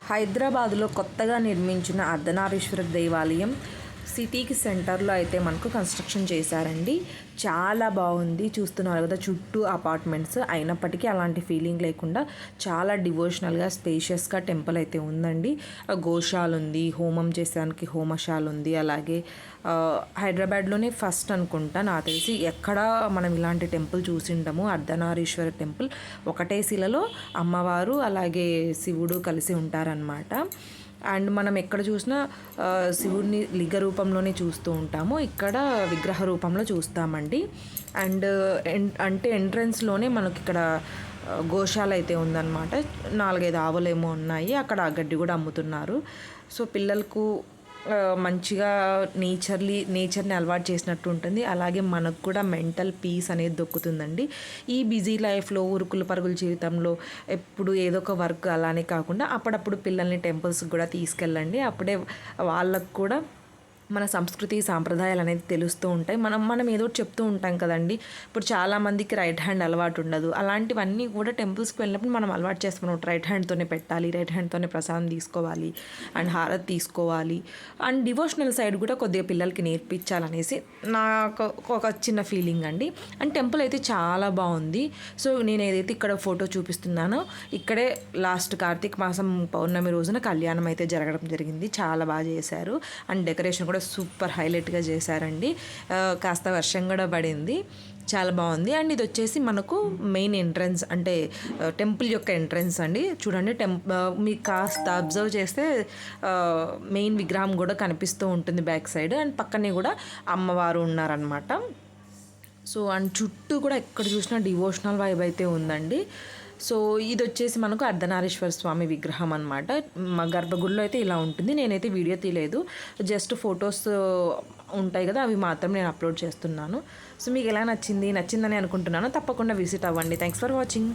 హైదరాబాద్లో కొత్తగా నిర్మించిన అర్ధనారీశ్వర దేవాలయం సిటీకి సెంటర్లో అయితే మనకు కన్స్ట్రక్షన్ చేశారండి. చాలా బాగుంది. చూస్తున్నారు కదా, చుట్టూ అపార్ట్మెంట్స్ అయినప్పటికీ అలాంటి ఫీలింగ్ లేకుండా చాలా డివోషనల్గా స్పేషియస్గా టెంపుల్ అయితే ఉందండి. గోశాల ఉంది, హోమం చేసేదానికి హోమశాల ఉంది. అలాగే హైదరాబాద్లోనే ఫస్ట్ అనుకుంటా నాకు తెలిసి ఎక్కడ మనం ఇలాంటి టెంపుల్ చూసిండము. అర్ధనారీశ్వర టెంపుల్ ఒకటే శిలలో అమ్మవారు అలాగే శివుడు కలిసి ఉంటారనమాట. అండ్ మనం ఎక్కడ చూసినా శివుడిని లింగ రూపంలోనే చూస్తూ ఉంటాము, ఇక్కడ విగ్రహ రూపంలో చూస్తామండి. అండ్ అంటే ఎంట్రన్స్లోనే మనకి ఇక్కడ గోశాల అయితే ఉందన్నమాట. 4-5 ఆవులేమో ఉన్నాయి, అక్కడ గడ్డి కూడా అమ్ముతున్నారు. సో పిల్లలకు మంచిగా నేచర్ని అలవాటు చేసినట్టు ఉంటుంది. అలాగే మనకు కూడా మెంటల్ పీస్ అనేది దొక్కుతుందండి. ఈ బిజీ లైఫ్లో ఉరుకులు పరుగుల జీవితంలో ఎప్పుడు ఏదో ఒక వర్క్ అలానే కాకుండా అప్పుడప్పుడు పిల్లల్ని టెంపుల్స్కి కూడా తీసుకెళ్ళండి. అప్పుడే వాళ్ళకు కూడా మన సంస్కృతి సాంప్రదాయాలు అనేది తెలుస్తూ ఉంటాయి. మనం ఏదో చెప్తూ ఉంటాం కదండి. ఇప్పుడు చాలామందికి రైట్ హ్యాండ్ అలవాటు ఉండదు. అలాంటివన్నీ కూడా టెంపుల్స్కి వెళ్ళినప్పుడు మనం అలవాటు చేసుకున్నాం. రైట్ హ్యాండ్తోనే పెట్టాలి, రైట్ హ్యాండ్తోనే ప్రసాదం తీసుకోవాలి, అండ్ హారతి తీసుకోవాలి. అండ్ డివోషనల్ సైడ్ కూడా కొద్దిగా పిల్లలకి నేర్పించాలనేసి నాకు ఒక చిన్న ఫీలింగ్ అండి. అండ్ టెంపుల్ అయితే చాలా బాగుంది. సో నేను ఏదైతే ఇక్కడ ఫోటో చూపిస్తున్నానో ఇక్కడే లాస్ట్ కార్తీక మాసం పౌర్ణమి రోజున కళ్యాణం అయితే జరగడం జరిగింది. చాలా బాగా చేశారు. అండ్ డెకరేషన్ కూడా సూపర్ హైలైట్గా చేశారండి. కాస్త వర్షం కూడా పడింది, చాలా బాగుంది. అండ్ ఇది వచ్చేసి మనకు మెయిన్ ఎంట్రన్స్, అంటే టెంపుల్ యొక్క ఎంట్రన్స్ అండి. చూడండి, మీకు కాస్త అబ్జర్వ్ చేస్తే మెయిన్ విగ్రహం కూడా కనిపిస్తూ ఉంటుంది బ్యాక్ సైడ్. అండ్ పక్కనే కూడా అమ్మవారు ఉన్నారనమాట. సో అండ్ చుట్టూ కూడా ఎక్కడ చూసినా డివోషనల్ వైబ్ అయితే ఉందండి. సో ఇది వచ్చేసి మనకు అర్ధనారీశ్వర స్వామి విగ్రహం అనమాట. మా గర్భగుడిలో అయితే ఇలా ఉంటుంది. నేనైతే వీడియో తీయలేదు, జస్ట్ ఫొటోస్ ఉంటాయి కదా, అవి మాత్రం నేను అప్లోడ్ చేస్తున్నాను. సో మీకు ఎలా నచ్చిందని అనుకుంటున్నాను. తప్పకుండా విజిట్ అవ్వండి. Thanks for watching.